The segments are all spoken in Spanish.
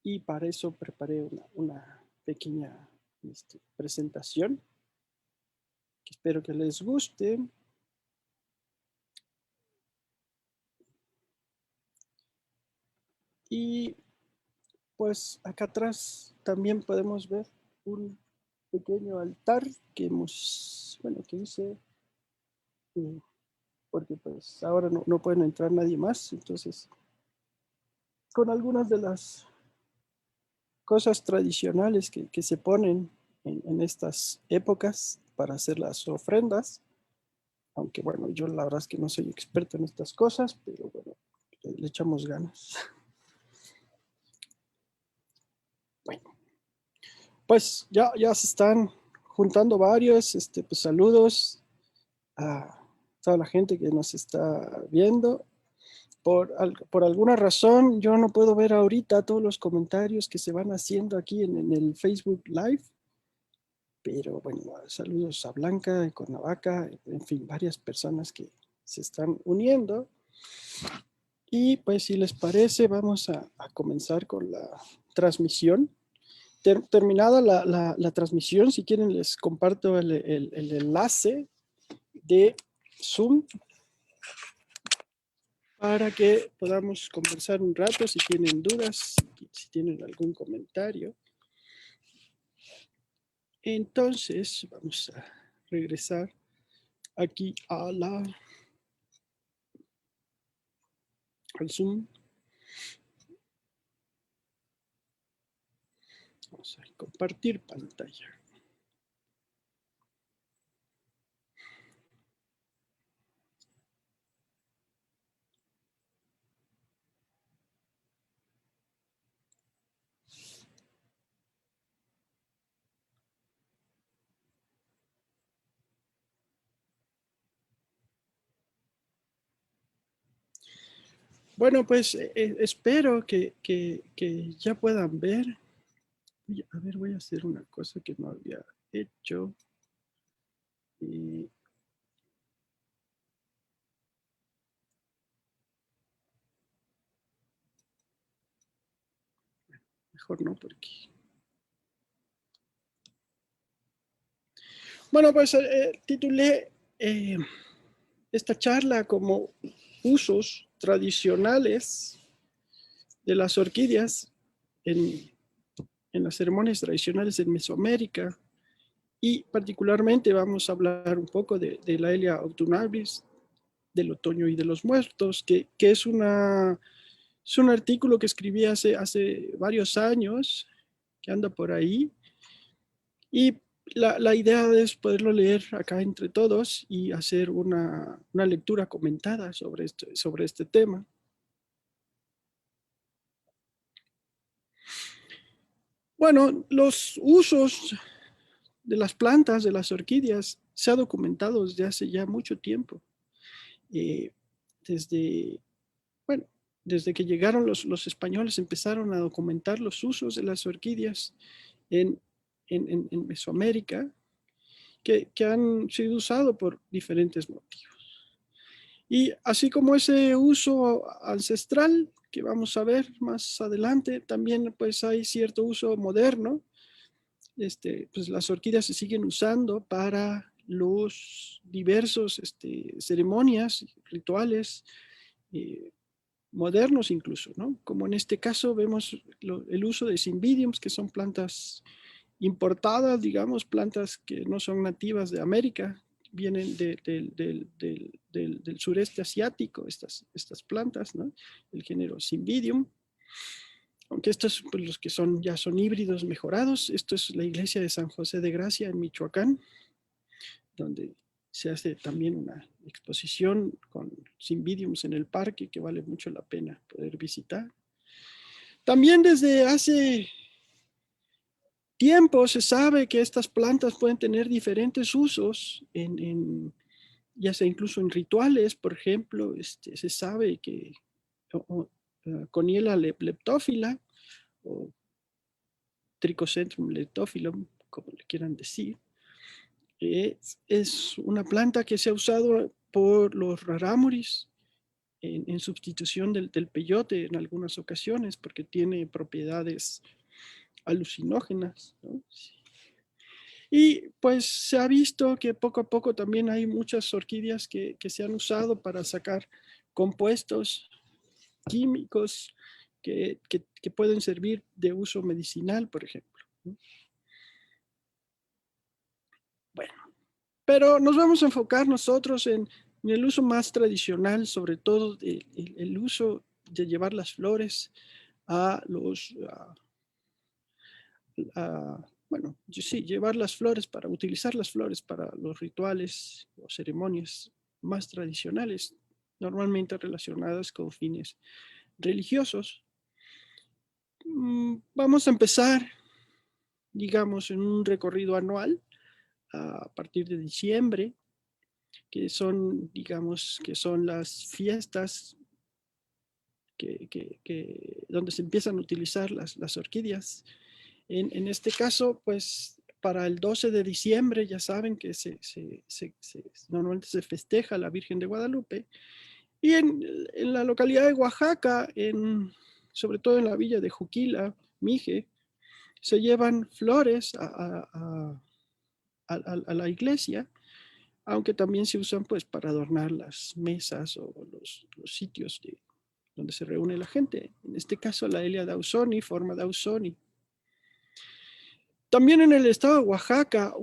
y para eso preparé una pequeña presentación que espero que les guste. Y pues acá atrás también podemos ver un pequeño altar que hemos, bueno, que hice, eh, porque pues ahora no pueden entrar nadie más, entonces con algunas de las cosas tradicionales que se ponen en estas épocas para hacer las ofrendas, aunque bueno, yo la verdad es que no soy experto en estas cosas, pero bueno, le echamos ganas. Bueno, pues ya se están juntando varios, pues saludos a toda la gente que nos está viendo. Por alguna razón, yo no puedo ver ahorita todos los comentarios que se van haciendo aquí en el Facebook Live, pero bueno, saludos a Blanca, Cuernavaca, en fin, varias personas que se están uniendo. Y pues si les parece, vamos a comenzar con la transmisión. Terminada la transmisión, si quieren les comparto el enlace de Zoom para que podamos conversar un rato si tienen dudas, si tienen algún comentario. Entonces, vamos a regresar aquí al Zoom. Vamos a compartir pantalla. Bueno, pues espero que ya puedan ver. A ver, voy a hacer una cosa que no había hecho. Mejor no, porque... Bueno, pues titulé esta charla como usos tradicionales de las orquídeas en, en las ceremonias tradicionales en Mesoamérica, y particularmente vamos a hablar un poco de la Aelia autumnalism, del otoño y de los muertos, que es un artículo que escribí hace varios años, que anda por ahí, y la idea es poderlo leer acá entre todos y hacer una lectura comentada sobre este tema. Bueno, los usos de las plantas, de las orquídeas, se ha documentado desde hace ya mucho tiempo. Eh, desde, bueno, desde que llegaron los españoles empezaron a documentar los usos de las orquídeas en Mesoamérica, que han sido usados por diferentes motivos. Y así como ese uso ancestral que vamos a ver más adelante, también pues hay cierto uso moderno. Pues las orquídeas se siguen usando para los diversos ceremonias, rituales modernos incluso, ¿no? Como en este caso vemos el uso de cymbidiums, que son plantas importadas, digamos, plantas que no son nativas de América, vienen del sureste asiático, estas plantas, ¿no? El género Cymbidium. Aunque estos, pues, los que ya son híbridos mejorados. Esto es la iglesia de San José de Gracia en Michoacán, donde se hace también una exposición con cymbidiums en el parque que vale mucho la pena poder visitar. También desde hace tiempo se sabe que estas plantas pueden tener diferentes usos, ya sea incluso en rituales. Por ejemplo, se sabe que Coniella leptófila o Trichocentrum leptophyllum, como le quieran decir, es una planta que se ha usado por los rarámuris en sustitución del peyote en algunas ocasiones, porque tiene propiedades alucinógenas, ¿no? Y pues se ha visto que poco a poco también hay muchas orquídeas que se han usado para sacar compuestos químicos que pueden servir de uso medicinal, por ejemplo, ¿no? Bueno, pero nos vamos a enfocar nosotros en el uso más tradicional, sobre todo el uso de llevar las flores a los, bueno, sí, llevar las flores para utilizar las flores para los rituales o ceremonias más tradicionales, normalmente relacionadas con fines religiosos. Vamos a empezar, digamos, en un recorrido anual a partir de diciembre, que son, digamos, que son las fiestas donde se empiezan a utilizar las orquídeas. En este caso, pues para el 12 de diciembre ya saben que normalmente se festeja la Virgen de Guadalupe. Y en la localidad de Oaxaca, sobre todo en la villa de Juquila, Mije, se llevan flores a la iglesia, aunque también se usan pues para adornar las mesas o los sitios donde se reúne la gente. En este caso la Elia Dausoni, forma Dausoni. También en el estado de Oaxaca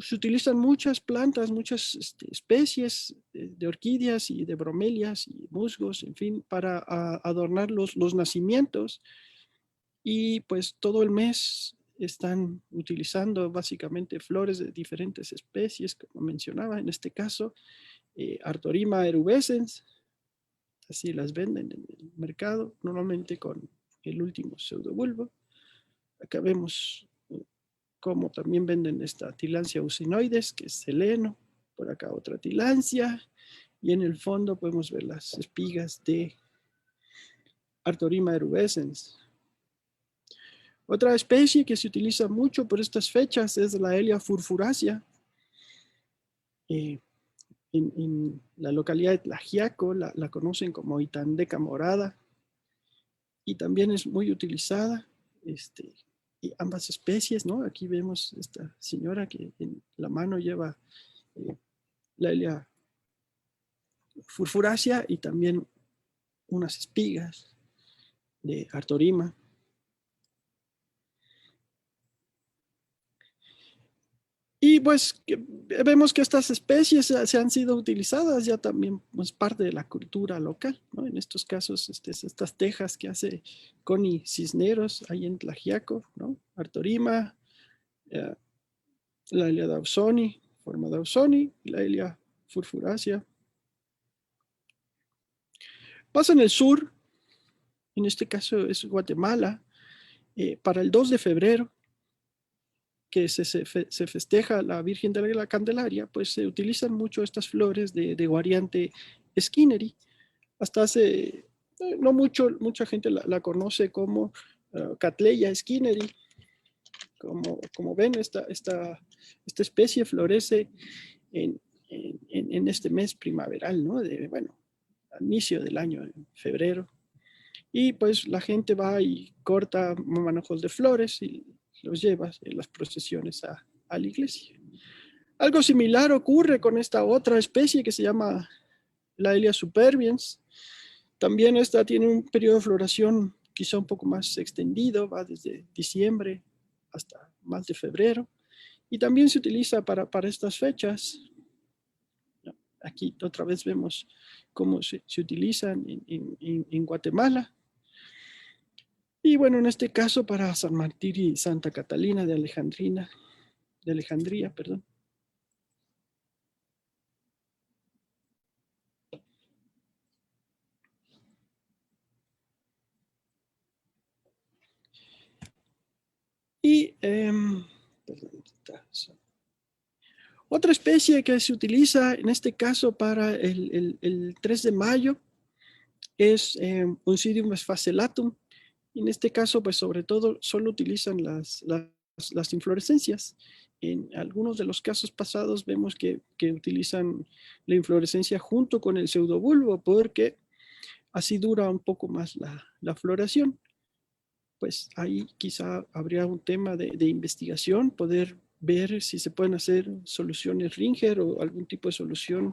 se utilizan muchas plantas, muchas especies de orquídeas y de bromelias y musgos, en fin, para adornar los nacimientos. Y pues todo el mes están utilizando básicamente flores de diferentes especies, como mencionaba, en este caso, Artorima erubescens, así las venden en el mercado, normalmente con el último pseudobulbo. Acá vemos cómo también venden esta Tillandsia usinoides, que es seleno, por acá otra Tillandsia, y en el fondo podemos ver las espigas de Artorima erubescens. Otra especie que se utiliza mucho por estas fechas es la Elia furfuracea. En la localidad de Tlaxiaco la conocen como Itandeca morada y también es muy utilizada. Y ambas especies, ¿no? Aquí vemos esta señora que en la mano lleva la Elia furfuracea y también unas espigas de Artorima. Y pues vemos que estas especies se han sido utilizadas ya también pues parte de la cultura local, ¿no? En estos casos, estas tejas que hace Connie Cisneros ahí en Tlaxiaco, ¿no? Artorima, la Elia Dausoni, forma Dausoni, y la Elia furfuracea. Pasa en el sur, en este caso es Guatemala, para el 2 de febrero, que se festeja la Virgen de la Candelaria, pues se utilizan mucho estas flores de Guariante skinneri. Hasta hace no mucho, mucha gente la conoce como Cattleya skinneri. Como ven, esta especie florece en este mes primaveral, ¿no? Bueno, al inicio del año, en febrero. Y pues la gente va y corta manojos de flores y los lleva en las procesiones a la iglesia. Algo similar ocurre con esta otra especie que se llama la Elia superbiens. También esta tiene un periodo de floración quizá un poco más extendido, va desde diciembre hasta más de febrero. Y también se utiliza para estas fechas. Aquí otra vez vemos cómo se utilizan en Guatemala. Y bueno, en este caso para San Martín y Santa Catalina de Alejandría, perdón. Y perdón, otra especie que se utiliza en este caso para el 3 de mayo es Oncidium sphacelatum. En este caso, pues sobre todo, solo utilizan las las inflorescencias. En algunos de los casos pasados vemos que utilizan la inflorescencia junto con el pseudobulbo porque así dura un poco más la floración. Pues ahí quizá habría un tema de investigación, poder ver si se pueden hacer soluciones Ringer o algún tipo de solución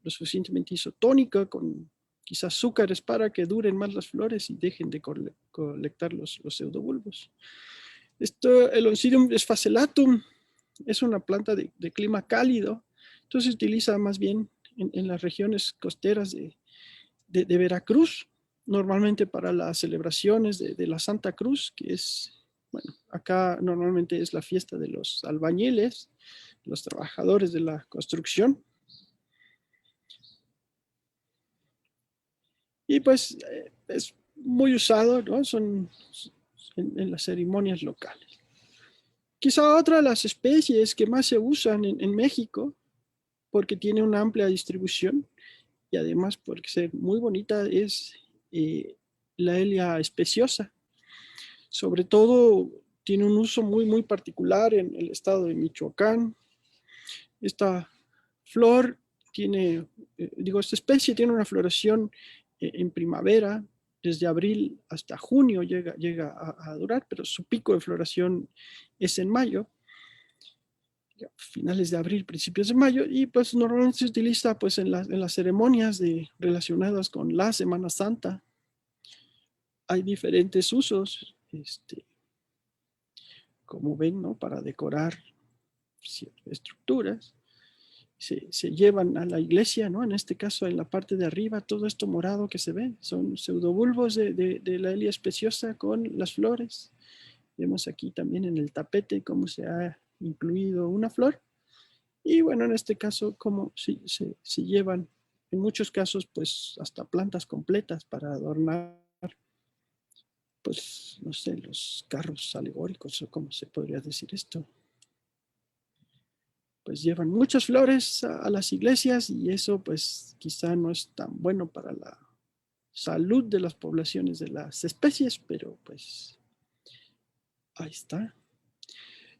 lo suficientemente isotónica con quizás azúcares para que duren más las flores y dejen de colectar los pseudobulbos. El Oncidium sphacelatum es una planta de clima cálido, entonces se utiliza más bien en las regiones costeras de Veracruz, normalmente para las celebraciones de la Santa Cruz, que es, bueno, acá normalmente es la fiesta de los albañiles, los trabajadores de la construcción. Y pues es muy usado, ¿no? Son en las ceremonias locales. Quizá otra de las especies que más se usan en México, porque tiene una amplia distribución y además porque ser muy bonita, es la Elia especiosa. Sobre todo tiene un uso muy particular en el estado de Michoacán. Esta flor tiene, esta especie tiene una floración en primavera, desde abril hasta junio llega a durar, pero su pico de floración es en mayo, finales de abril, principios de mayo, y pues normalmente se utiliza pues en las ceremonias relacionadas con la Semana Santa. Hay diferentes usos, como ven, ¿no? Para decorar ciertas estructuras. Se llevan a la iglesia, ¿no? En este caso, en la parte de arriba, todo esto morado que se ve, son pseudobulbos de la Elia especiosa con las flores. Vemos aquí también en el tapete cómo se ha incluido una flor. Y bueno, en este caso, como se llevan, en muchos casos, pues hasta plantas completas para adornar, pues, no sé, los carros alegóricos o cómo se podría decir esto. Pues llevan muchas flores a las iglesias y eso pues quizá no es tan bueno para la salud de las poblaciones de las especies, pero pues ahí está.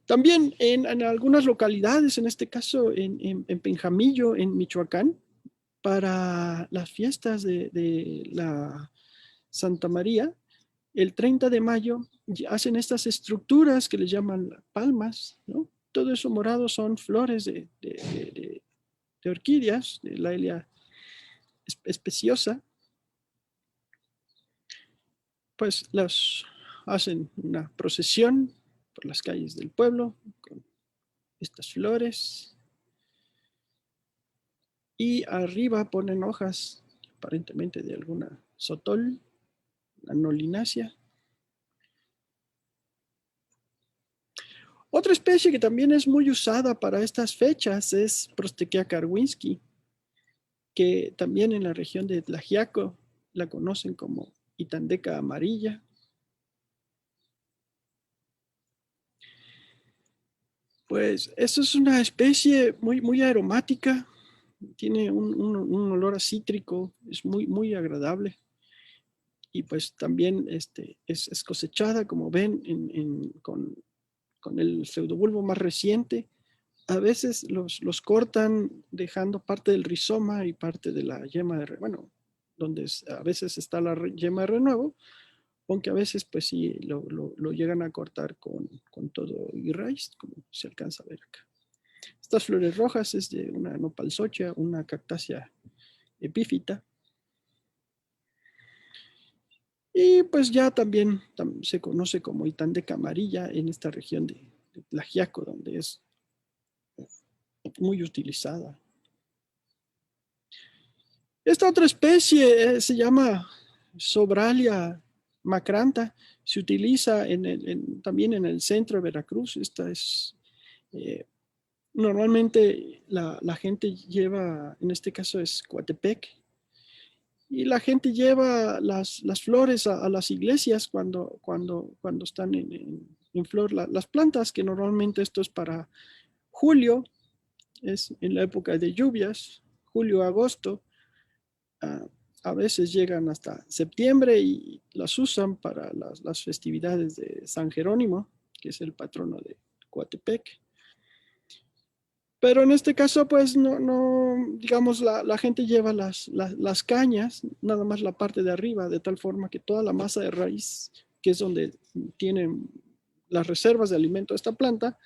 También en algunas localidades, en este caso en Penjamillo, en Michoacán, para las fiestas de la Santa María, el 30 de mayo hacen estas estructuras que les llaman palmas, ¿no? Todo eso morado son flores de orquídeas, de la Elia especiosa, pues las hacen una procesión por las calles del pueblo con estas flores y arriba ponen hojas aparentemente de alguna sotol, la nolinácea. Otra especie que también es muy usada para estas fechas es Prostekea karwinski, que también en la región de Tlaxiaco la conocen como Itandeca amarilla. Pues eso es una especie muy aromática, tiene un olor a cítrico, es muy agradable. Y pues también es cosechada, como ven, con el pseudobulbo más reciente. A veces los cortan dejando parte del rizoma y parte de la yema bueno, donde a veces está la yema de renuevo, aunque a veces pues sí lo llegan a cortar con todo y raíz, como se alcanza a ver acá. Estas flores rojas es de una nopalsocha, una cactácea epífita. Y pues ya también se conoce como Itandeca amarilla en esta región de Tlaxiaco, donde es muy utilizada. Esta otra especie se llama Sobralia macranta, se utiliza también en el centro de Veracruz. Esta es, normalmente la gente lleva, en este caso es Coatepec, y la gente lleva las flores a las iglesias cuando están en flor las plantas, que normalmente esto es para julio, es en la época de lluvias, julio, agosto. A veces llegan hasta septiembre y las usan para las festividades de San Jerónimo, que es el patrono de Coatepec. Pero en este caso, pues no digamos, la gente lleva las cañas, nada más la parte de arriba, de tal forma que toda la masa de raíz, que es donde tienen las reservas de alimento de esta planta,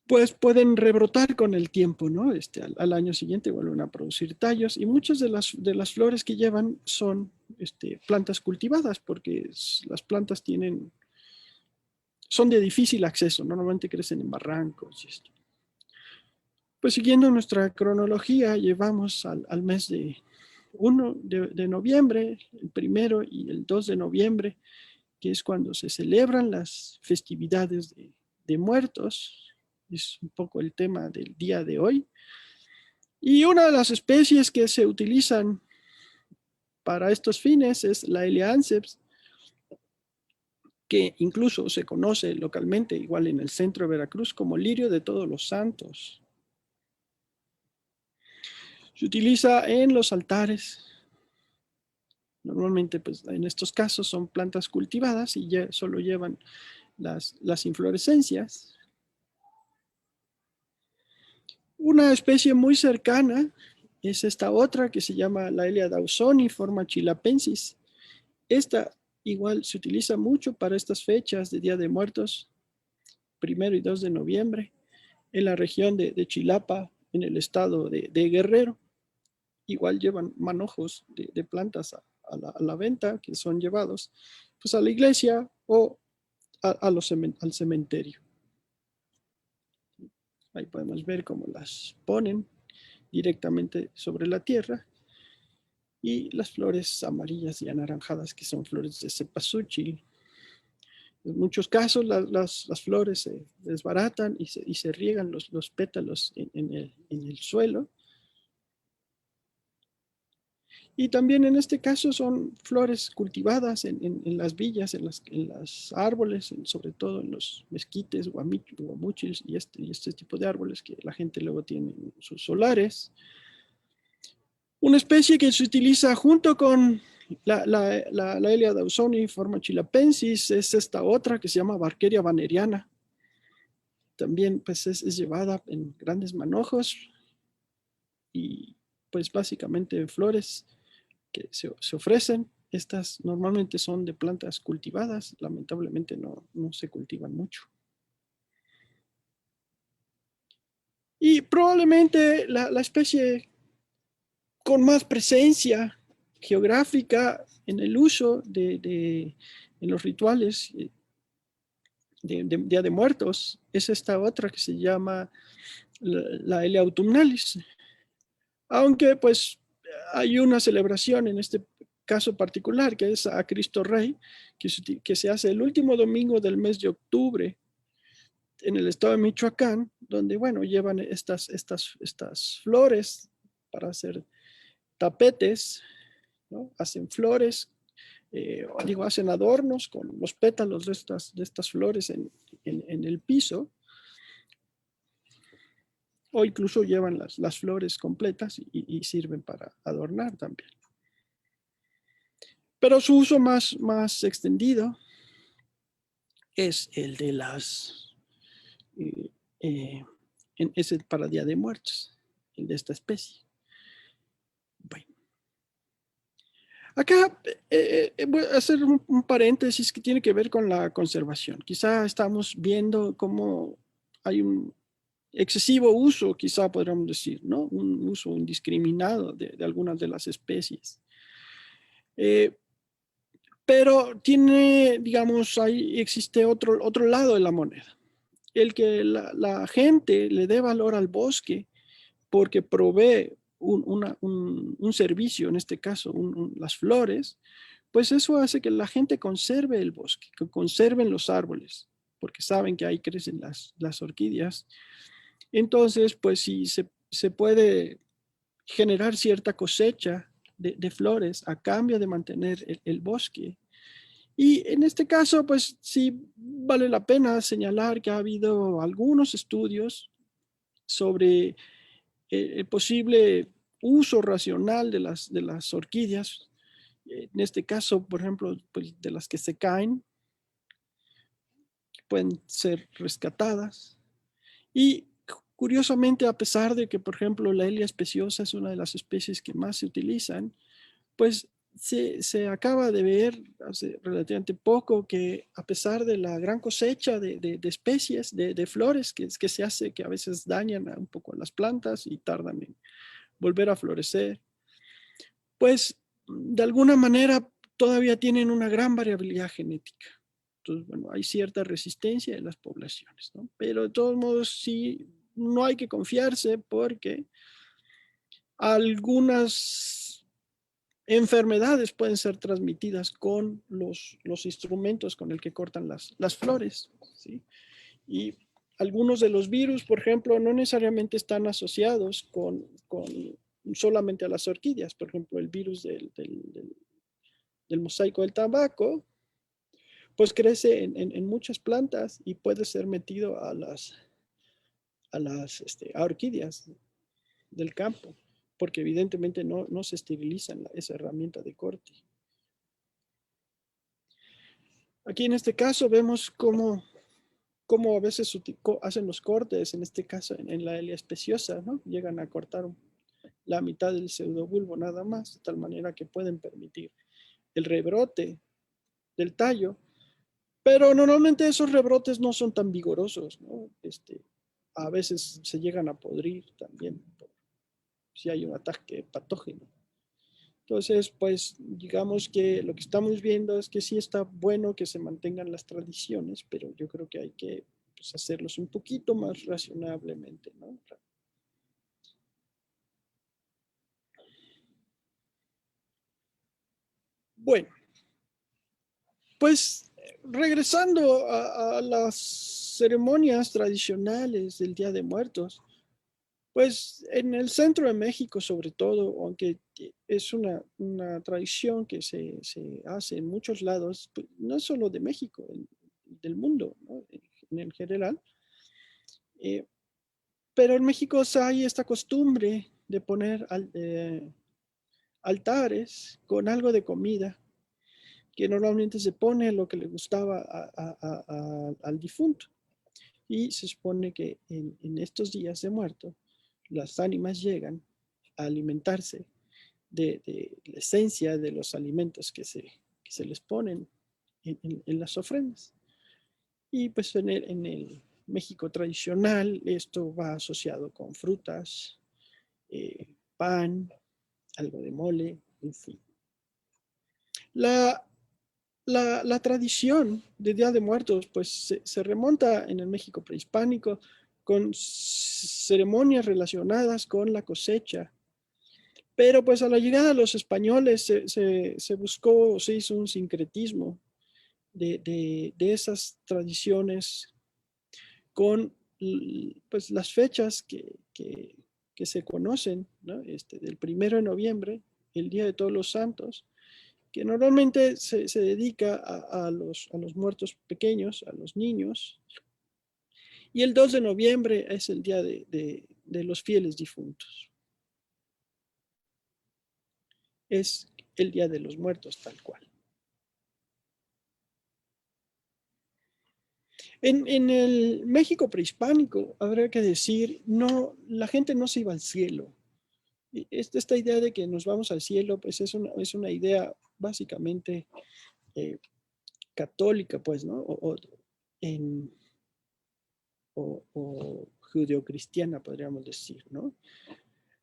pues pueden rebrotar con el tiempo, ¿no? Al año siguiente vuelven a producir tallos, y muchas de las flores que llevan son plantas cultivadas, porque las plantas son de difícil acceso, normalmente crecen en barrancos y esto. Pues siguiendo nuestra cronología, llevamos al mes de noviembre, el 1 y el 2 de noviembre, que es cuando se celebran las festividades de muertos. Es un poco el tema del día de hoy. Y una de las especies que se utilizan para estos fines es la Elea anceps, que incluso se conoce localmente, igual en el centro de Veracruz, como lirio de todos los santos. Se utiliza en los altares. Normalmente, pues, en estos casos son plantas cultivadas y ya solo llevan las inflorescencias. Una especie muy cercana es esta otra que se llama la Elea dawsoni, forma chilapensis. Esta igual se utiliza mucho para estas fechas de Día de Muertos, 1 y 2 de noviembre, en la región de Chilapa, en el estado de Guerrero. Igual llevan manojos de plantas a la venta, que son llevados pues a la iglesia o al cementerio. Ahí podemos ver cómo las ponen directamente sobre la tierra, y las flores amarillas y anaranjadas, que son flores de cempasúchil. En muchos casos las flores se desbaratan y se riegan los pétalos en el suelo. Y también en este caso son flores cultivadas en las villas, en los árboles, sobre todo en los mezquites, guamuchils y este tipo de árboles que la gente luego tiene en sus solares. Una especie que se utiliza junto con la Elea dawsoni, forma chilapensis, es esta otra que se llama Barkeria baneriana. También pues es llevada en grandes manojos, y pues básicamente flores que se ofrecen. Estas normalmente son de plantas cultivadas, lamentablemente no se cultivan mucho. Y probablemente la especie con más presencia geográfica en el uso en los rituales de Día de Muertos es esta otra que se llama la Elea autumnalis. Aunque pues hay una celebración en este caso particular, que es a Cristo Rey, que se hace el último domingo del mes de octubre en el estado de Michoacán, donde, bueno, llevan estas flores para hacer tapetes, ¿no? Hacen flores, hacen adornos con los pétalos de estas flores en el piso, o incluso llevan las flores completas y sirven para adornar también. Pero su uso más extendido es el de ese para Día de Muertos, el de esta especie. Bueno. Acá voy a hacer un paréntesis que tiene que ver con la conservación. Quizá estamos viendo cómo hay un excesivo uso, quizá podríamos decir, ¿no? Un uso indiscriminado de algunas de las especies. Pero tiene, digamos, ahí existe otro lado de la moneda. El que la gente le dé valor al bosque porque provee un servicio, en este caso las flores, pues eso hace que la gente conserve el bosque, que conserven los árboles, porque saben que ahí crecen las orquídeas. Entonces, pues si se puede generar cierta cosecha de flores a cambio de mantener el bosque. Y en este caso, pues sí vale la pena señalar que ha habido algunos estudios sobre el posible uso racional de las orquídeas. En este caso, por ejemplo, pues, de las que se caen, pueden ser rescatadas. Y curiosamente, a pesar de que, por ejemplo, la Elia speciosa es una de las especies que más se utilizan, pues se acaba de ver hace relativamente poco que a pesar de la gran cosecha de especies, de flores que se hace, que a veces dañan un poco a las plantas y tardan en volver a florecer, pues de alguna manera todavía tienen una gran variabilidad genética. Entonces, bueno, hay cierta resistencia en las poblaciones, ¿no? Pero de todos modos, sí, no hay que confiarse porque algunas enfermedades pueden ser transmitidas con los instrumentos con el que cortan las flores, ¿sí? Y algunos de los virus, por ejemplo, no necesariamente están asociados con solamente a las orquídeas. Por ejemplo, el virus del mosaico del tabaco, pues crece en muchas plantas y puede ser metido a orquídeas del campo, porque evidentemente no se esteriliza esa herramienta de corte. Aquí en este caso vemos cómo a veces hacen los cortes, en este caso en la Elia speciosa, ¿no? Llegan a cortar la mitad del pseudobulbo nada más, de tal manera que pueden permitir el rebrote del tallo, pero normalmente esos rebrotes no son tan vigorosos, ¿no? A veces se llegan a podrir también si hay un ataque patógeno. Entonces, pues digamos que lo que estamos viendo es que sí está bueno que se mantengan las tradiciones, pero yo creo que hay que pues, hacerlos un poquito más razonablemente, ¿no? Bueno, pues regresando a las ceremonias tradicionales del Día de Muertos, pues en el centro de México sobre todo, aunque es una tradición que se hace en muchos lados, pues, no solo de México, del mundo, ¿no? En el general, eh, pero en México hay esta costumbre de poner altares con algo de comida, que normalmente se pone lo que le gustaba al difunto. Y se supone que en estos días de muerto, las ánimas llegan a alimentarse de la esencia de los alimentos que se les ponen en las ofrendas. Y pues en el México tradicional esto va asociado con frutas, pan, algo de mole, en fin. La, la tradición de Día de Muertos pues se remonta en el México prehispánico con ceremonias relacionadas con la cosecha. Pero pues a la llegada de los españoles se buscó, se hizo un sincretismo de esas tradiciones con pues las fechas que se conocen, ¿no? Del 1 de noviembre, el Día de Todos los Santos, que normalmente se dedica a los muertos pequeños, a los niños, y el 2 de noviembre es el Día de los Fieles Difuntos. Es el Día de los Muertos tal cual. En el México prehispánico, habría que decir, no, la gente no se iba al cielo. Esta idea de que nos vamos al cielo, pues es una idea básicamente eh, católica, pues, ¿no? En, o judeocristiana, podríamos decir, ¿no?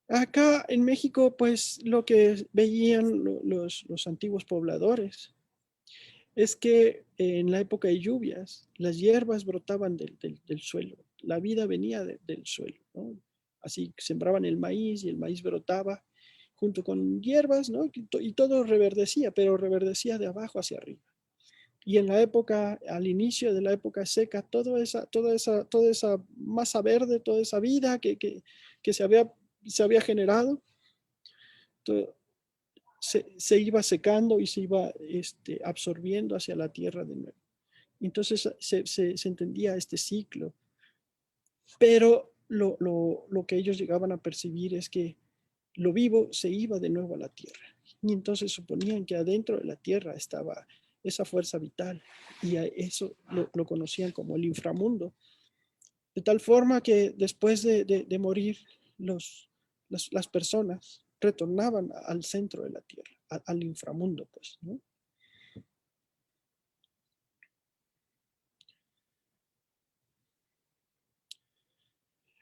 Acá en México, pues, lo que veían los antiguos pobladores es que en la época de lluvias, las hierbas brotaban del suelo, la vida venía del suelo, ¿no? Así sembraban el maíz y el maíz brotaba junto con hierbas, ¿no? Y todo reverdecía, pero reverdecía de abajo hacia arriba. Y en la época, al inicio de la época seca, toda esa masa verde, toda esa vida que se había generado, todo, se iba secando y se iba absorbiendo hacia la tierra de nuevo. Entonces se entendía este ciclo, pero lo que ellos llegaban a percibir es que lo vivo se iba de nuevo a la tierra. Y entonces suponían que adentro de la tierra estaba esa fuerza vital. Y a eso lo conocían como el inframundo. De tal forma que después de morir, las personas retornaban al centro de la tierra, al inframundo, pues, ¿no?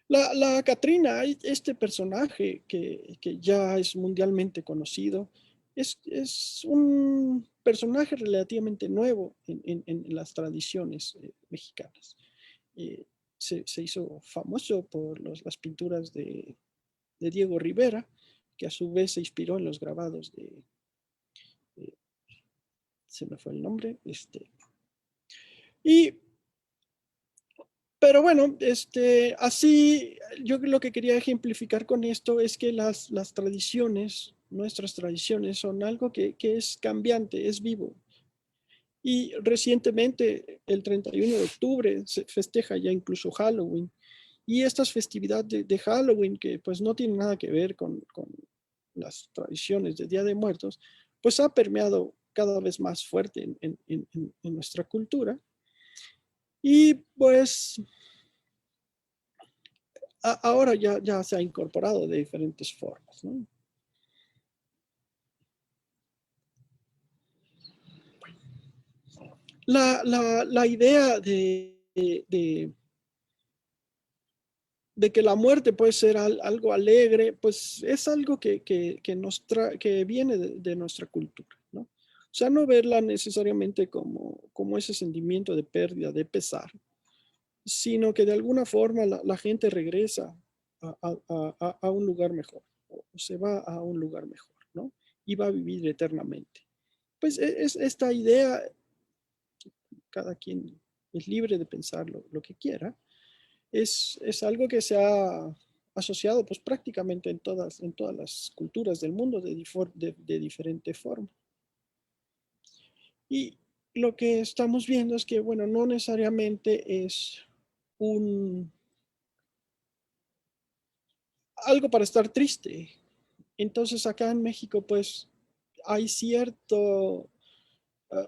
La Catrina, este personaje que ya es mundialmente conocido, es un personaje relativamente nuevo en las tradiciones mexicanas. Eh, se hizo famoso por las pinturas de Diego Rivera, que a su vez se inspiró en los grabados de se me fue el nombre, y pero bueno, así yo lo que quería ejemplificar con esto es que las tradiciones, nuestras tradiciones, son algo que es cambiante, es vivo. Y recientemente, el 31 de octubre, se festeja ya incluso Halloween. Y estas festividades de Halloween, que pues no tienen nada que ver con las tradiciones de Día de Muertos, pues ha permeado cada vez más fuerte en nuestra cultura. Y pues ahora ya se ha incorporado de diferentes formas, ¿no? La idea de que la muerte puede ser algo alegre, pues es algo que viene de nuestra cultura, ¿no? O sea, no verla necesariamente como ese sentimiento de pérdida, de pesar, sino que de alguna forma la gente regresa a un lugar mejor, o se va a un lugar mejor, ¿no? Y va a vivir eternamente. Pues es esta idea, cada quien es libre de pensar lo que quiera, es algo que se ha asociado pues prácticamente en todas las culturas del mundo de diferente forma. Y lo que estamos viendo es que, bueno, no necesariamente es un, algo para estar triste. Entonces acá en México pues hay cierto,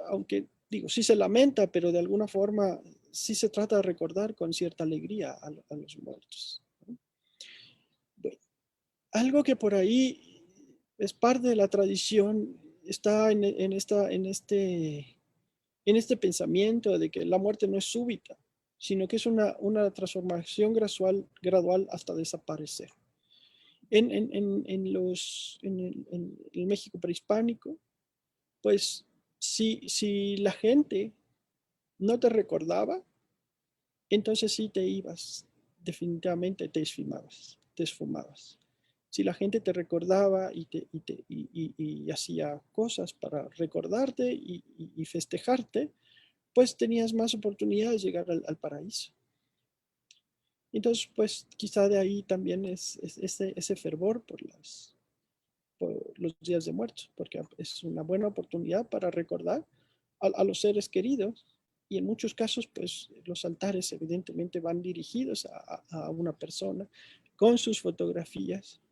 aunque digo, sí se lamenta, pero de alguna forma sí se trata de recordar con cierta alegría a los muertos, ¿no? Bueno, algo que por ahí es parte de la tradición está en este pensamiento de que la muerte no es súbita, sino que es una transformación gradual hasta desaparecer. En el México prehispánico, pues si la gente no te recordaba, entonces sí te ibas, definitivamente te esfumabas. Si la gente te recordaba y hacía cosas para recordarte y festejarte, pues tenías más oportunidades de llegar al paraíso. Entonces, pues quizá de ahí también es ese fervor por los días de muertos, porque es una buena oportunidad para recordar a los seres queridos. Y en muchos casos, pues los altares evidentemente van dirigidos a una persona con sus fotografías.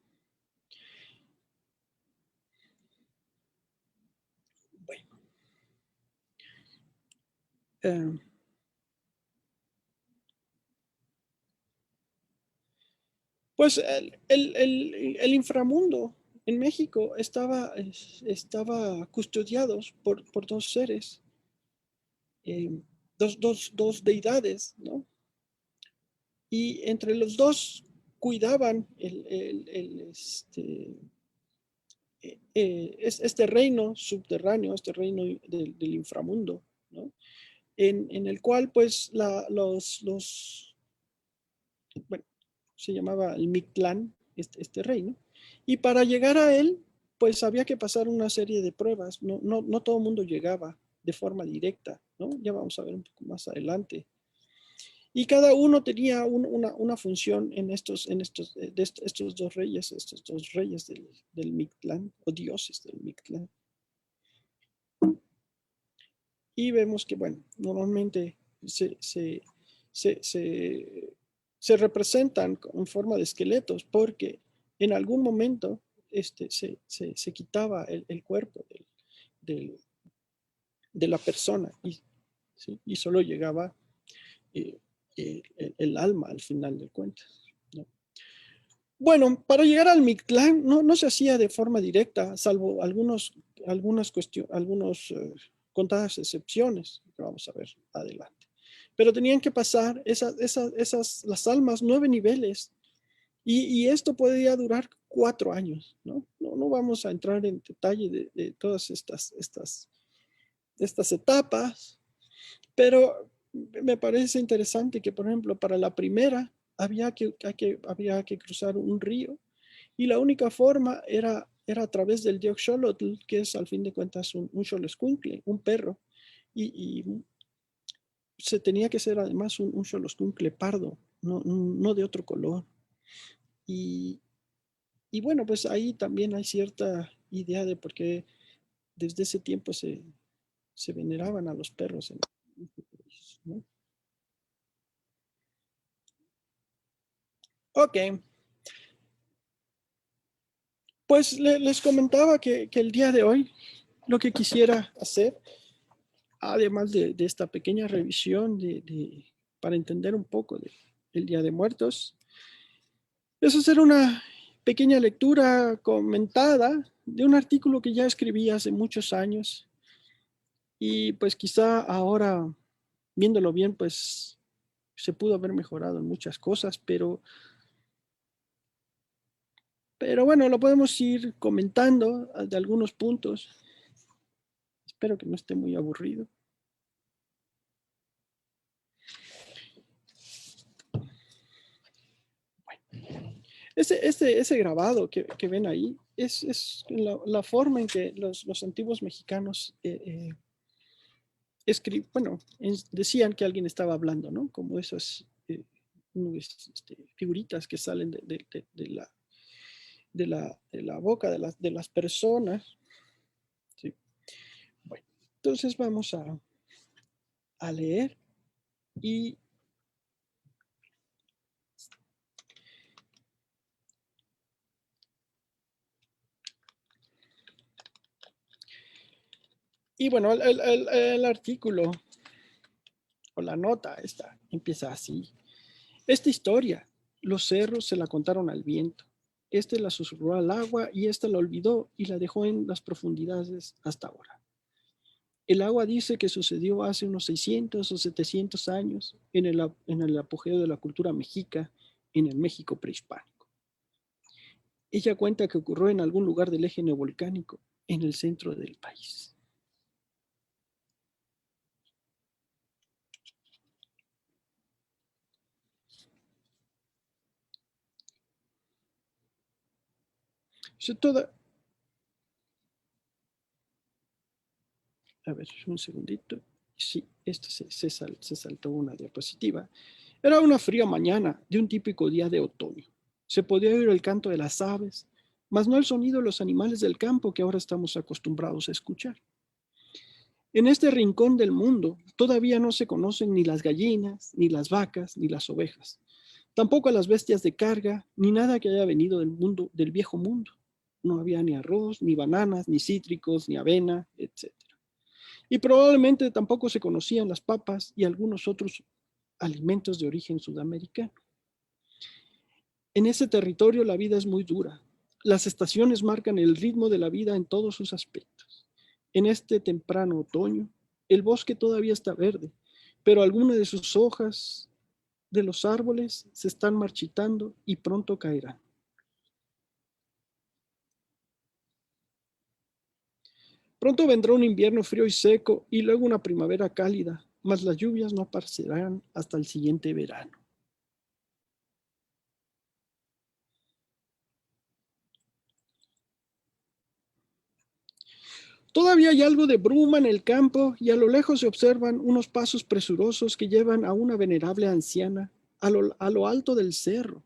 Bueno, eh, pues el inframundo en México estaba custodiado por dos seres, eh, dos deidades, ¿no? Y entre los dos cuidaban este reino subterráneo, este reino del inframundo, ¿no? En el cual pues bueno, se llamaba el Mictlán, este reino, y para llegar a él pues había que pasar una serie de pruebas, no todo el mundo llegaba de forma directa, ¿no? Ya vamos a ver un poco más adelante. Y cada uno tenía una función estos dos reyes del Mictlán, o dioses del Mictlán. Y vemos que, bueno, normalmente se, se- se representan en forma de esqueletos porque en algún momento se quitaba el cuerpo del, de la persona y, ¿sí? Y solo llegaba el alma al final del cuento, ¿no? Bueno, para llegar al Mictlán no se hacía de forma directa, salvo algunas contadas excepciones que vamos a ver adelante. Pero tenían que pasar las almas 9 niveles y esto podía durar 4 años, ¿no? No vamos a entrar en detalle de todas estas etapas, pero me parece interesante que, por ejemplo, para la primera había que cruzar un río y la única forma era a través del Dioxolotl, que es al fin de cuentas un xoloscuincle, un perro, y se tenía que ser además un xoloscuincle pardo, no de otro color. Y, y bueno, pues ahí también hay cierta idea de por qué desde ese tiempo se veneraban a los perros en este país, ¿no? Ok, pues les comentaba que el día de hoy lo que quisiera hacer, además de esta pequeña revisión para entender un poco del Día de Muertos, es hacer una pequeña lectura comentada de un artículo que ya escribí hace muchos años y pues quizá ahora, viéndolo bien, pues se pudo haber mejorado en muchas cosas, pero bueno, lo podemos ir comentando de algunos puntos. Espero que no esté muy aburrido. Ese grabado que ven ahí es la forma en que los antiguos mexicanos bueno, decían que alguien estaba hablando, ¿no? Como esas figuritas que salen de la boca de las personas. ¿Sí? Bueno, entonces vamos a leer y bueno, el artículo o la nota esta empieza así. Esta historia, los cerros se la contaron al viento. Este la susurró al agua y ésta la olvidó y la dejó en las profundidades hasta ahora. El agua dice que sucedió hace unos 600 o 700 años en el apogeo de la cultura mexica en el México prehispánico. Ella cuenta que ocurrió en algún lugar del eje neovolcánico en el centro del país. Toda, a ver, un segundito. Sí, esto se saltó una diapositiva. Era una fría mañana de un típico día de otoño. Se podía oír el canto de las aves, mas no el sonido de los animales del campo que ahora estamos acostumbrados a escuchar. En este rincón del mundo todavía no se conocen ni las gallinas, ni las vacas, ni las ovejas, tampoco a las bestias de carga, ni nada que haya venido del viejo mundo. No había ni arroz, ni bananas, ni cítricos, ni avena, etc. Y probablemente tampoco se conocían las papas y algunos otros alimentos de origen sudamericano. En ese territorio la vida es muy dura. Las estaciones marcan el ritmo de la vida en todos sus aspectos. En este temprano otoño, el bosque todavía está verde, pero algunas de sus hojas de los árboles se están marchitando y pronto caerán. Pronto vendrá un invierno frío y seco y luego una primavera cálida, mas las lluvias no aparecerán hasta el siguiente verano. Todavía hay algo de bruma en el campo y a lo lejos se observan unos pasos presurosos que llevan a una venerable anciana a lo alto del cerro.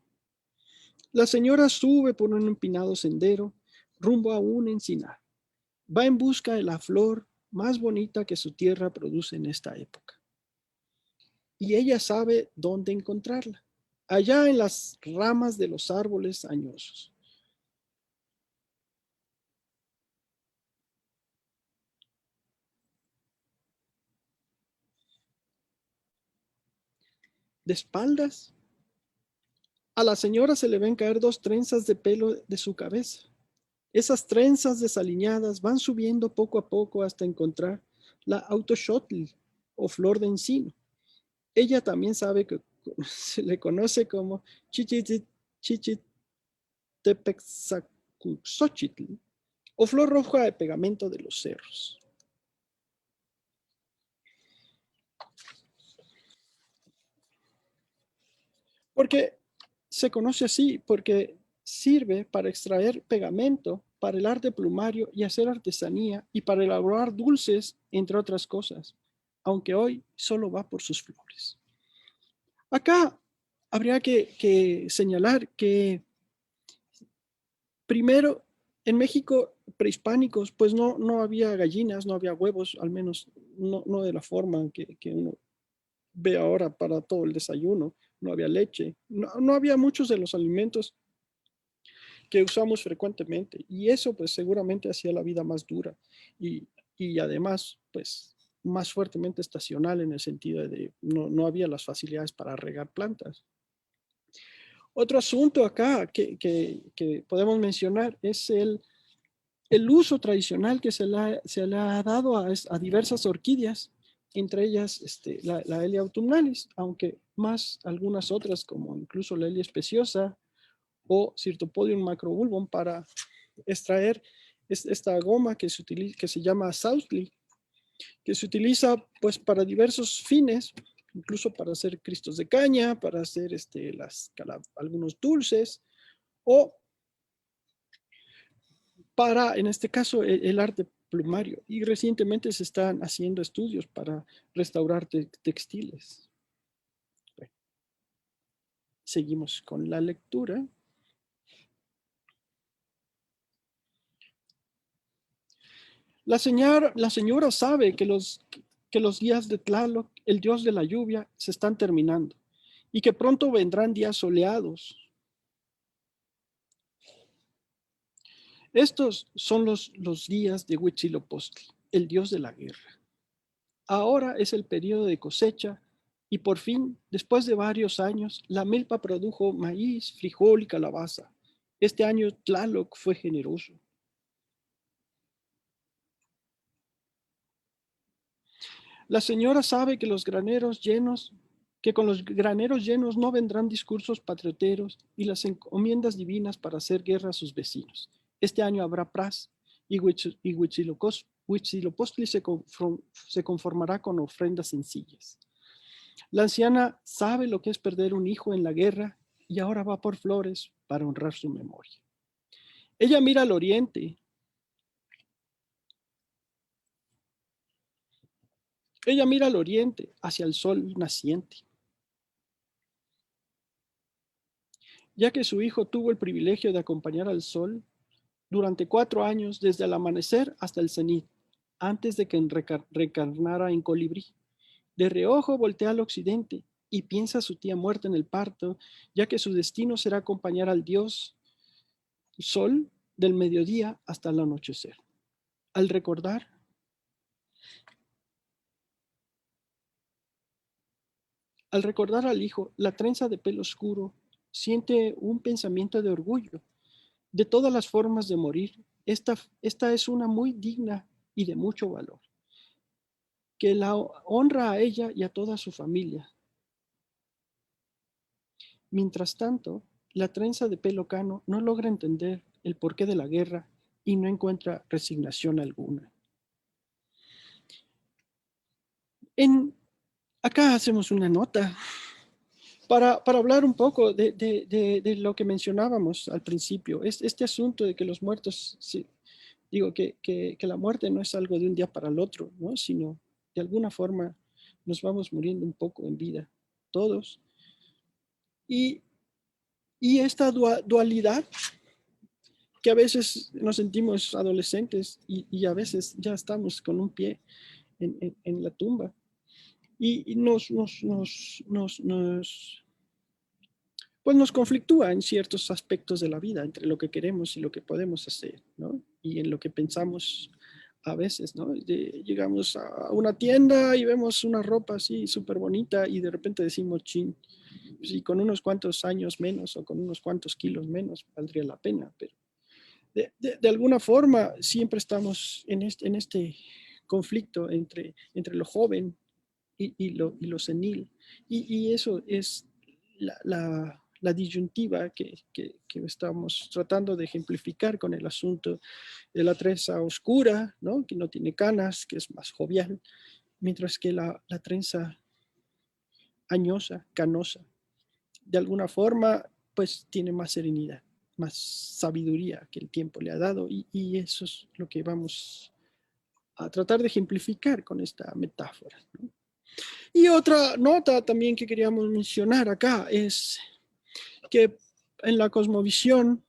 La señora sube por un empinado sendero rumbo a un encinar. Va en busca de la flor más bonita que su tierra produce en esta época. Y ella sabe dónde encontrarla, allá en las ramas de los árboles añosos. de espaldas. A la señora se le ven caer 2 trenzas de pelo de su cabeza. Esas trenzas desaliñadas van subiendo poco a poco hasta encontrar la autoxotl o flor de encino. Ella también sabe que se le conoce como Chichitepexacuxochitl o flor roja de pegamento de los cerros. Porque se conoce así, porque sirve para extraer pegamento, para el arte plumario y hacer artesanía y para elaborar dulces, entre otras cosas, aunque hoy solo va por sus flores. Acá habría que señalar que primero, en México prehispánicos, pues no había gallinas, no había huevos, al menos no de la forma que uno ve ahora para todo el desayuno. No había leche, no había muchos de los alimentos que usamos frecuentemente y eso pues seguramente hacía la vida más dura y además pues más fuertemente estacional en el sentido de no había las facilidades para regar plantas. Otro asunto acá que podemos mencionar es el uso tradicional que se le ha dado a diversas orquídeas, entre ellas la Elia autumnalis, aunque más algunas otras como incluso la Elia especiosa o Cirtopodium macrobulbum para extraer esta goma que se llama Southly, que se utiliza pues para diversos fines, incluso para hacer cristos de caña, para hacer algunos dulces o para, en este caso, el arte plumario. Y recientemente se están haciendo estudios para restaurar textiles. Bueno, seguimos con la lectura. La señora sabe que los días de Tlaloc, el dios de la lluvia, se están terminando y que pronto vendrán días soleados. Estos son los días de Huitzilopochtli, el dios de la guerra. Ahora es el periodo de cosecha y por fin, después de varios años, la milpa produjo maíz, frijol y calabaza. Este año Tlaloc fue generoso. La señora sabe que con los graneros llenos no vendrán discursos patrioteros y las encomiendas divinas para hacer guerra a sus vecinos. Este año habrá paz y Huitzilopochtli se conformará con ofrendas sencillas. La anciana sabe lo que es perder un hijo en la guerra y ahora va por flores para honrar su memoria. Ella mira al oriente. Ella mira al oriente, hacia el sol naciente. Ya que su hijo tuvo el privilegio de acompañar al sol durante 4 años, desde el amanecer hasta el cenit, antes de que reencarnara en colibrí. De reojo voltea al occidente y piensa a su tía muerta en el parto, ya que su destino será acompañar al dios sol del mediodía hasta el anochecer. Al recordar al hijo, la trenza de pelo oscuro siente un pensamiento de orgullo. De todas las formas de morir, esta es una muy digna y de mucho valor, que la honra a ella y a toda su familia. Mientras tanto, la trenza de pelo cano no logra entender el porqué de la guerra y no encuentra resignación alguna. Acá hacemos una nota para hablar un poco de lo que mencionábamos al principio. Este asunto de que los muertos, sí, digo que la muerte no es algo de un día para el otro, ¿no? Sino de alguna forma nos vamos muriendo un poco en vida, todos. Y esta dualidad que a veces nos sentimos adolescentes y a veces ya estamos con un pie en la tumba. Y pues nos conflictúa en ciertos aspectos de la vida entre lo que queremos y lo que podemos hacer, ¿no? Y en lo que pensamos a veces, ¿no? Llegamos a una tienda y vemos una ropa así súper bonita y de repente decimos, chin, si con unos cuantos años menos o con unos cuantos kilos menos valdría la pena, pero de alguna forma siempre estamos en este conflicto entre lo joven y lo senil. Y eso es la disyuntiva que estamos tratando de ejemplificar con el asunto de la trenza oscura, ¿no? Que no tiene canas, que es más jovial, mientras que la trenza añosa, canosa, de alguna forma, pues tiene más serenidad, más sabiduría que el tiempo le ha dado, y eso es lo que vamos a tratar de ejemplificar con esta metáfora, ¿no? Y otra nota también que queríamos mencionar acá es que en la cosmovisión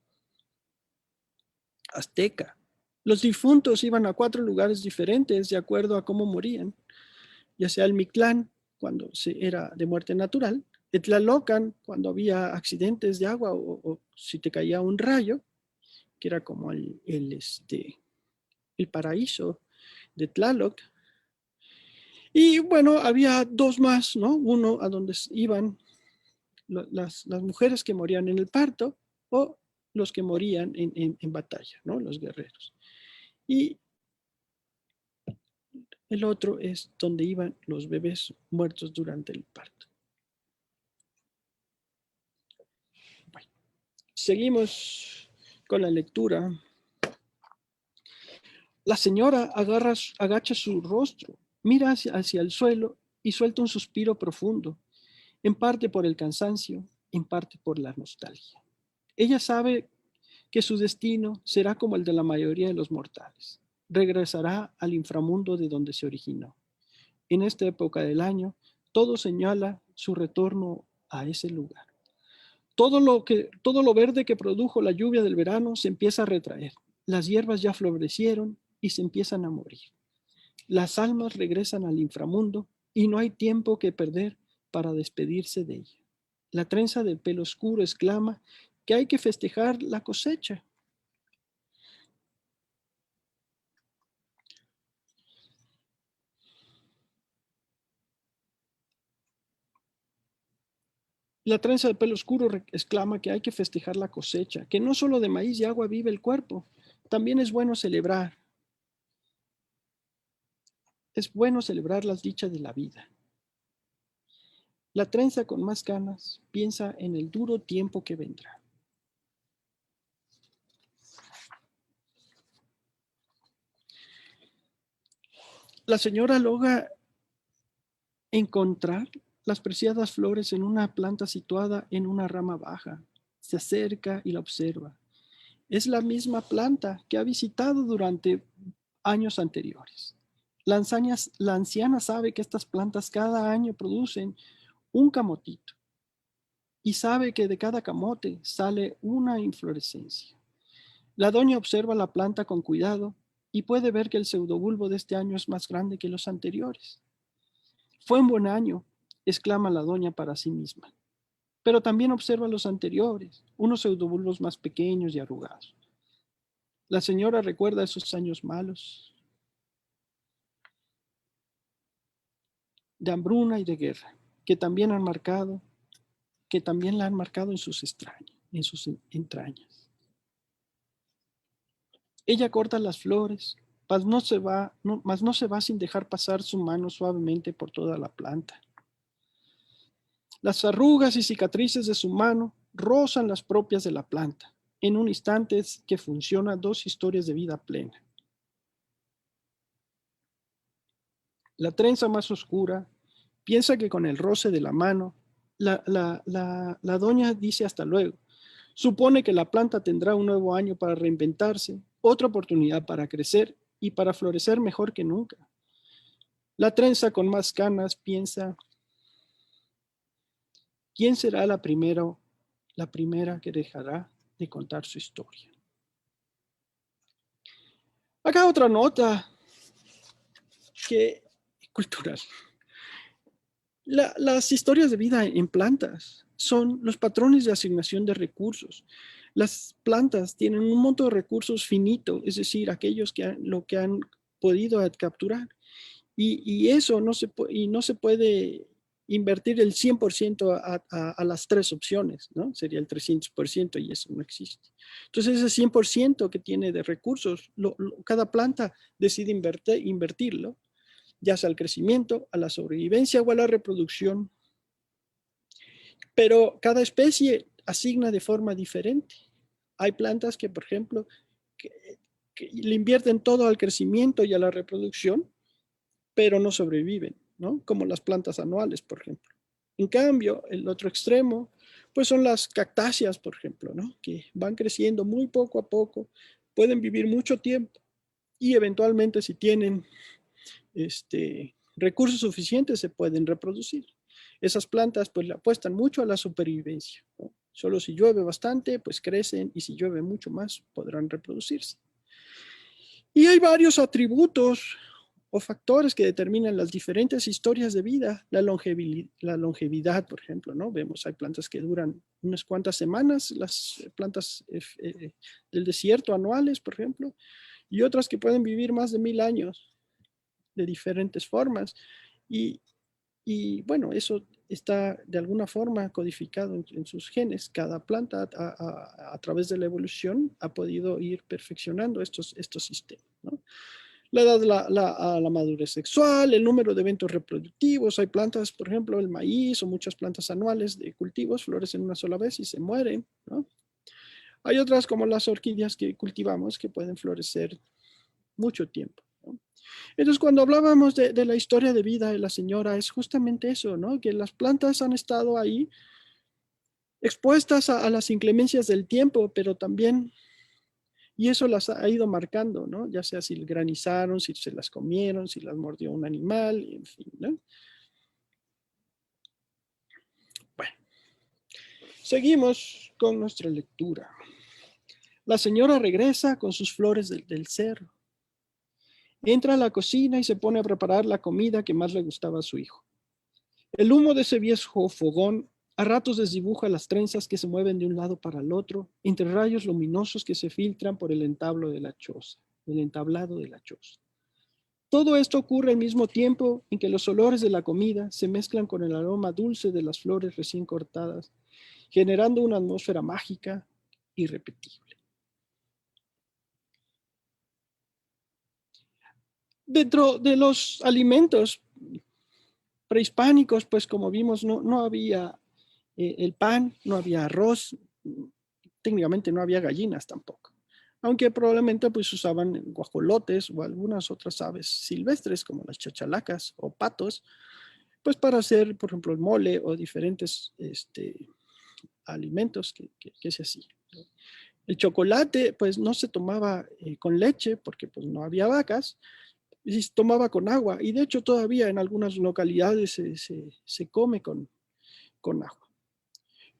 azteca, los difuntos iban a 4 lugares diferentes de acuerdo a cómo morían, ya sea el Mictlán, cuando era de muerte natural, el Tlalocan, cuando había accidentes de agua o si te caía un rayo, que era como el paraíso de Tlaloc. Y bueno, había 2 más, ¿no? Uno a donde iban las mujeres que morían en el parto o los que morían en batalla, ¿no? Los guerreros. Y el otro es donde iban los bebés muertos durante el parto. Bueno, seguimos con la lectura. La señora agacha su rostro, mira hacia el suelo y suelta un suspiro profundo, en parte por el cansancio, en parte por la nostalgia. Ella sabe que su destino será como el de la mayoría de los mortales. Regresará al inframundo de donde se originó. En esta época del año, todo señala su retorno a ese lugar. Todo lo verde que produjo la lluvia del verano se empieza a retraer. Las hierbas ya florecieron y se empiezan a morir. Las almas regresan al inframundo y no hay tiempo que perder para despedirse de ella. La trenza del pelo oscuro exclama que hay que festejar la cosecha. La trenza del pelo oscuro exclama que hay que festejar la cosecha, que no solo de maíz y agua vive el cuerpo, también es bueno celebrar. Es bueno celebrar las dichas de la vida. La trenza con más canas piensa en el duro tiempo que vendrá. La señora logra encontrar las preciadas flores en una planta situada en una rama baja. Se acerca y la observa. Es la misma planta que ha visitado durante años anteriores. La anciana sabe que estas plantas cada año producen un camotito y sabe que de cada camote sale una inflorescencia. La doña observa la planta con cuidado y puede ver que el pseudobulbo de este año es más grande que los anteriores. Fue un buen año, exclama la doña para sí misma, pero también observa los anteriores, unos pseudobulbos más pequeños y arrugados. La señora recuerda esos años malos, de hambruna y de guerra, que también la han marcado en sus entrañas. Ella corta las flores, mas no se va sin dejar pasar su mano suavemente por toda la planta. Las arrugas y cicatrices de su mano rozan las propias de la planta. En un instante es que funciona 2 historias de vida plena. La trenza más oscura piensa que con el roce de la mano, la doña dice hasta luego. Supone que la planta tendrá un nuevo año para reinventarse, otra oportunidad para crecer y para florecer mejor que nunca. La trenza con más canas piensa, ¿quién será la primera que dejará de contar su historia? Acá otra nota que cultural. Las historias de vida en plantas son los patrones de asignación de recursos. Las plantas tienen un monto de recursos finito, es decir, aquellos que lo que han podido capturar. Y eso no se puede invertir el 100% a las tres opciones, ¿no? Sería el 300% y eso no existe. Entonces ese 100% que tiene de recursos, cada planta decide invertirlo, ya sea al crecimiento, a la sobrevivencia o a la reproducción. Pero cada especie asigna de forma diferente. Hay plantas que, por ejemplo, que le invierten todo al crecimiento y a la reproducción, pero no sobreviven, ¿no? Como las plantas anuales, por ejemplo. En cambio, el otro extremo, pues son las cactáceas, por ejemplo, ¿no? Que van creciendo muy poco a poco, pueden vivir mucho tiempo y eventualmente si tienen recursos suficientes se pueden reproducir. Esas plantas pues le apuestan mucho a la supervivencia, ¿no? Solo si llueve bastante, pues crecen y si llueve mucho más, podrán reproducirse. Y hay varios atributos o factores que determinan las diferentes historias de vida, la longevidad, por ejemplo, ¿no? Vemos, hay plantas que duran unas cuantas semanas, las plantas del desierto anuales, por ejemplo, y otras que pueden vivir más de 1000 años de diferentes formas. Y bueno, eso está de alguna forma codificado en sus genes. Cada planta a través de la evolución ha podido ir perfeccionando estos sistemas, ¿no? La edad a la madurez sexual, el número de eventos reproductivos. Hay plantas, por ejemplo, el maíz o muchas plantas anuales de cultivos florecen una sola vez y se mueren, ¿no? Hay otras como las orquídeas que cultivamos que pueden florecer mucho tiempo, ¿no? Entonces, cuando hablábamos de la historia de vida de la señora, es justamente eso, ¿no? Que las plantas han estado ahí expuestas a las inclemencias del tiempo, pero también, y eso las ha ido marcando, ¿no? Ya sea si granizaron, si se las comieron, si las mordió un animal, en fin, ¿no? Bueno, seguimos con nuestra lectura. La señora regresa con sus flores del cerro. Entra a la cocina y se pone a preparar la comida que más le gustaba a su hijo. El humo de ese viejo fogón a ratos desdibuja las trenzas que se mueven de un lado para el otro, entre rayos luminosos que se filtran por el entablado de la choza. Todo esto ocurre al mismo tiempo en que los olores de la comida se mezclan con el aroma dulce de las flores recién cortadas, generando una atmósfera mágica irrepetible. Dentro de los alimentos prehispánicos, pues como vimos, no había el pan, no había arroz, técnicamente no había gallinas tampoco, aunque probablemente pues usaban guajolotes o algunas otras aves silvestres como las chachalacas o patos, pues para hacer, por ejemplo, el mole o diferentes alimentos que se hacían. El chocolate pues no se tomaba con leche porque pues no había vacas, y se tomaba con agua, y de hecho todavía en algunas localidades se come con agua.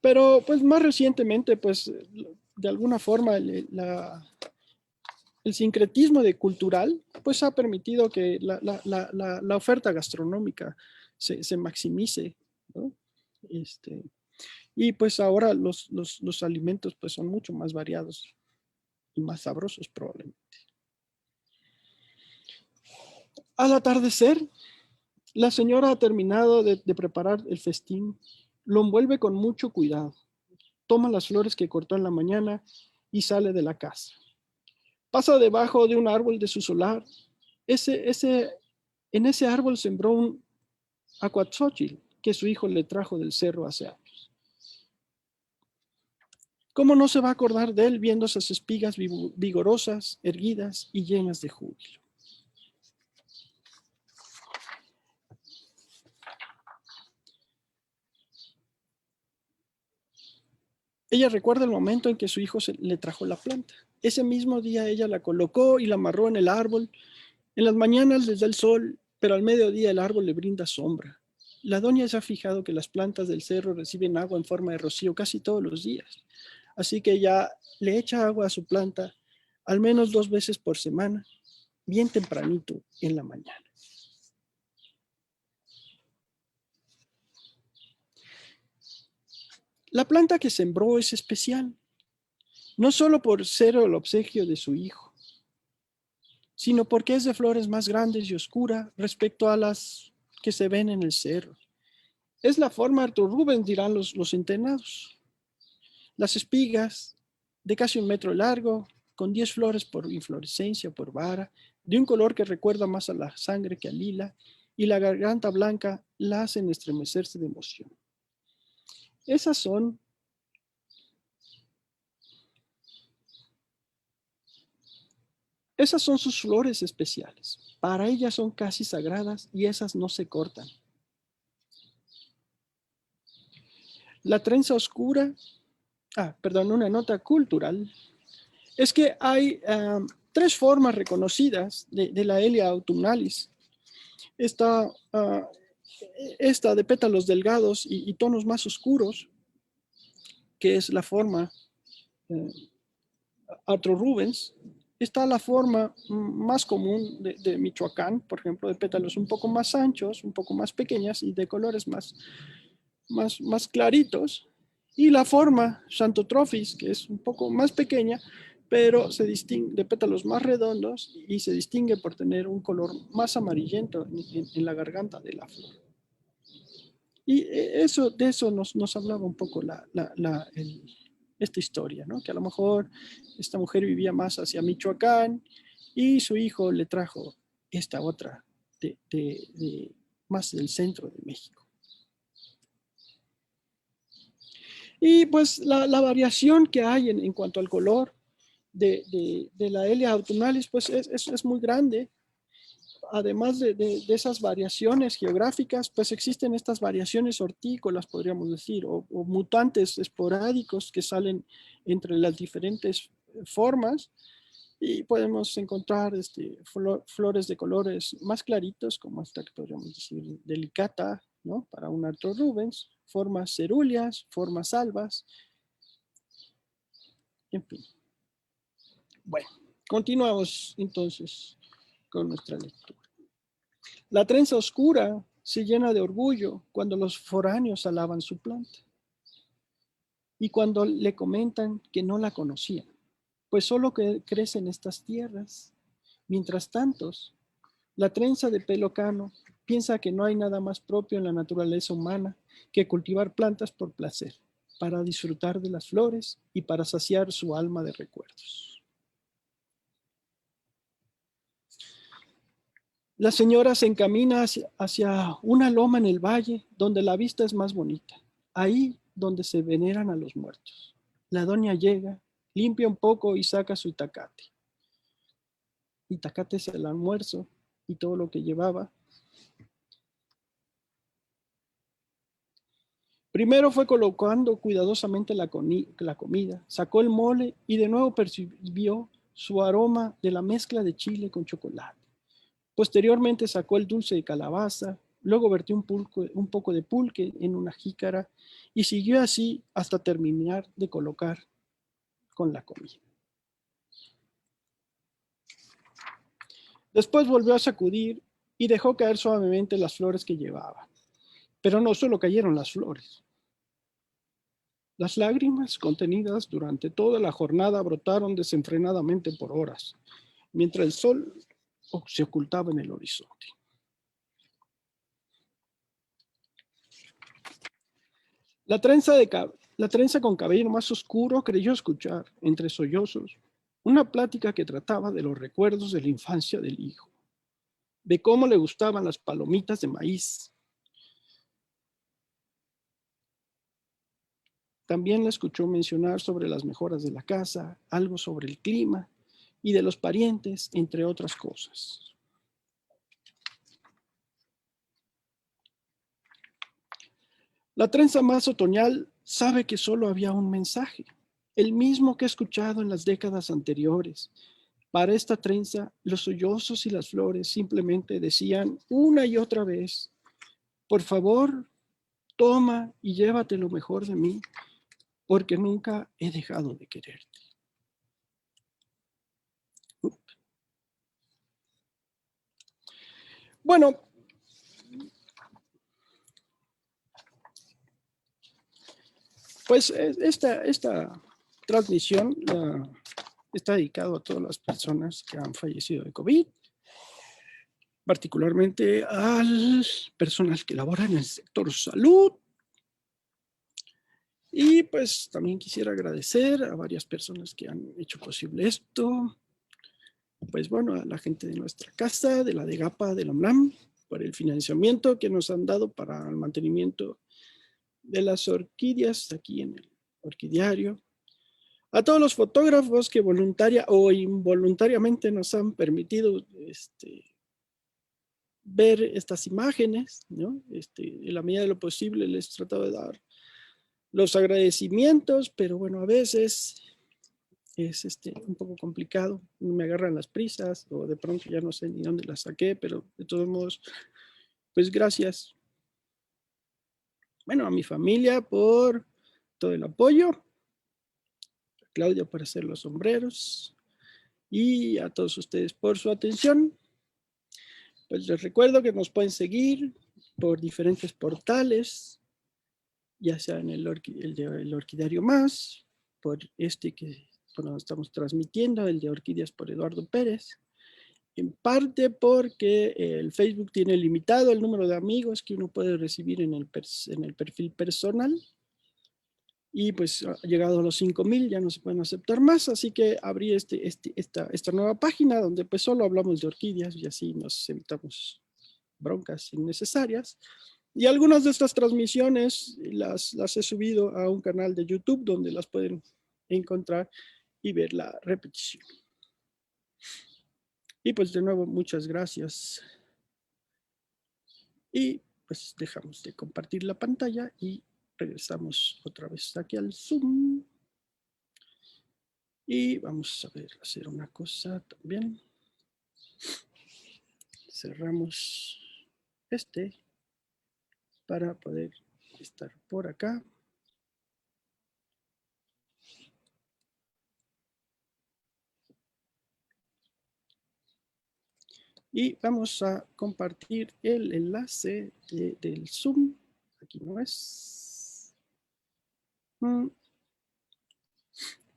Pero pues más recientemente, pues de alguna forma el sincretismo cultural pues ha permitido que la oferta gastronómica se maximice, ¿no? Y pues ahora los alimentos pues son mucho más variados y más sabrosos probablemente. Al atardecer, la señora ha terminado de preparar el festín, lo envuelve con mucho cuidado, toma las flores que cortó en la mañana y sale de la casa. Pasa debajo de un árbol de su solar. En ese árbol sembró un aguatzóchil que su hijo le trajo del cerro hace años. ¿Cómo no se va a acordar de él viendo esas espigas vigorosas, erguidas y llenas de júbilo? Ella recuerda el momento en que su hijo le trajo la planta. Ese mismo día ella la colocó y la amarró en el árbol. En las mañanas les da el sol, pero al mediodía el árbol le brinda sombra. La doña se ha fijado que las plantas del cerro reciben agua en forma de rocío casi todos los días. Así que ella le echa agua a su planta al menos 2 veces por semana, bien tempranito en la mañana. La planta que sembró es especial, no solo por ser el obsequio de su hijo, sino porque es de flores más grandes y oscuras respecto a las que se ven en el cerro. Es la forma Arthur Rubens, dirán los centenados. Las espigas, de casi 1 metro de largo, con 10 flores por inflorescencia, por vara, de un color que recuerda más a la sangre que al lila, y la garganta blanca la hacen estremecerse de emoción. Esas son sus flores especiales. Para ellas son casi sagradas y esas no se cortan. La trenza oscura, una nota cultural, es que hay 3 formas reconocidas de la Helea autumnalis. Esta de pétalos delgados y tonos más oscuros, que es la forma Arthur Rubens. Está la forma más común de Michoacán, por ejemplo, de pétalos un poco más anchos, un poco más pequeñas y de colores más claritos. Y la forma Xanthotropis, que es un poco más pequeña, pero se distingue de pétalos más redondos y se distingue por tener un color más amarillento en la garganta de la flor. Y de eso nos hablaba un poco esta historia, ¿no? Que a lo mejor esta mujer vivía más hacia Michoacán y su hijo le trajo esta otra más del centro de México. Y pues la variación que hay en cuanto al color de la Helea autumnalis pues es muy grande. Además de esas variaciones geográficas, pues existen estas variaciones hortícolas, podríamos decir, o mutantes esporádicos que salen entre las diferentes formas y podemos encontrar flores de colores más claritos, como esta que podríamos decir delicata, ¿no? Para un Arthur Rubens, formas cerúleas, formas albas, en fin. Bueno, continuamos entonces con nuestra lectura. La trenza oscura se llena de orgullo cuando los foráneos alaban su planta y cuando le comentan que no la conocían, pues solo que crece en estas tierras. Mientras tanto, la trenza de pelo cano piensa que no hay nada más propio en la naturaleza humana que cultivar plantas por placer, para disfrutar de las flores y para saciar su alma de recuerdos. La señora se encamina hacia una loma en el valle donde la vista es más bonita, ahí donde se veneran a los muertos. La doña llega, limpia un poco y saca su itacate. Itacate es el almuerzo y todo lo que llevaba. Primero fue colocando cuidadosamente la comida, sacó el mole y de nuevo percibió su aroma de la mezcla de chile con chocolate. Posteriormente sacó el dulce de calabaza, luego vertió un poco de pulque en una jícara y siguió así hasta terminar de colocar con la comida. Después volvió a sacudir y dejó caer suavemente las flores que llevaba. Pero no solo cayeron las flores. Las lágrimas contenidas durante toda la jornada brotaron desenfrenadamente por horas, mientras el sol se ocultaba en el horizonte. La trenza con cabello más oscuro creyó escuchar, entre sollozos, una plática que trataba de los recuerdos de la infancia del hijo, de cómo le gustaban las palomitas de maíz. También la escuchó mencionar sobre las mejoras de la casa, algo sobre el clima y de los parientes, entre otras cosas. La trenza más otoñal sabe que solo había un mensaje, el mismo que he escuchado en las décadas anteriores. Para esta trenza, los sollozos y las flores simplemente decían una y otra vez, por favor, toma y llévate lo mejor de mí, porque nunca he dejado de quererte. Bueno, pues esta transmisión está dedicado a todas las personas que han fallecido de COVID, particularmente al personal que labora en el sector salud. Y pues también quisiera agradecer a varias personas que han hecho posible esto. Pues bueno, a la gente de nuestra casa, de la DEGAPA, de la UNAM, por el financiamiento que nos han dado para el mantenimiento de las orquídeas aquí en el orquidiario. A todos los fotógrafos que voluntaria o involuntariamente nos han permitido ver estas imágenes, ¿no? En la medida de lo posible les he tratado de dar los agradecimientos, pero bueno, a veces es un poco complicado, me agarran las prisas o de pronto ya no sé ni dónde las saqué, pero de todos modos, pues gracias. Bueno, a mi familia por todo el apoyo, a Claudia por hacer los sombreros y a todos ustedes por su atención. Pues les recuerdo que nos pueden seguir por diferentes portales, ya sea en el Orquidiario Más, por que bueno, estamos transmitiendo, el de Orquídeas por Eduardo Pérez, en parte porque el Facebook tiene limitado el número de amigos que uno puede recibir en el perfil personal, y pues ha llegado a los 5,000, ya no se pueden aceptar más, así que abrí esta nueva página donde pues solo hablamos de orquídeas y así nos evitamos broncas innecesarias. Y algunas de estas transmisiones las he subido a un canal de YouTube donde las pueden encontrar y ver la repetición. Y pues de nuevo, muchas gracias. Y pues dejamos de compartir la pantalla y regresamos otra vez aquí al Zoom. Y vamos a ver, hacer una cosa también. Cerramos para poder estar por acá. Y vamos a compartir el enlace del Zoom. Aquí no es.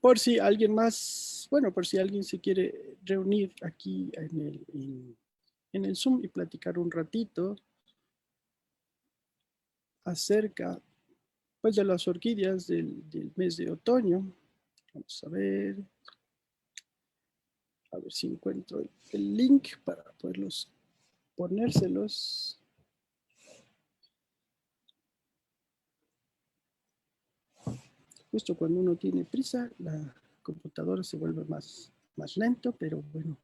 Por si alguien más, bueno, por si alguien se quiere reunir aquí en el Zoom y platicar un ratito acerca pues, de las orquídeas del mes de otoño. Vamos a ver si encuentro el link para poderlos ponérselos. Justo cuando uno tiene prisa, la computadora se vuelve más lento, pero bueno,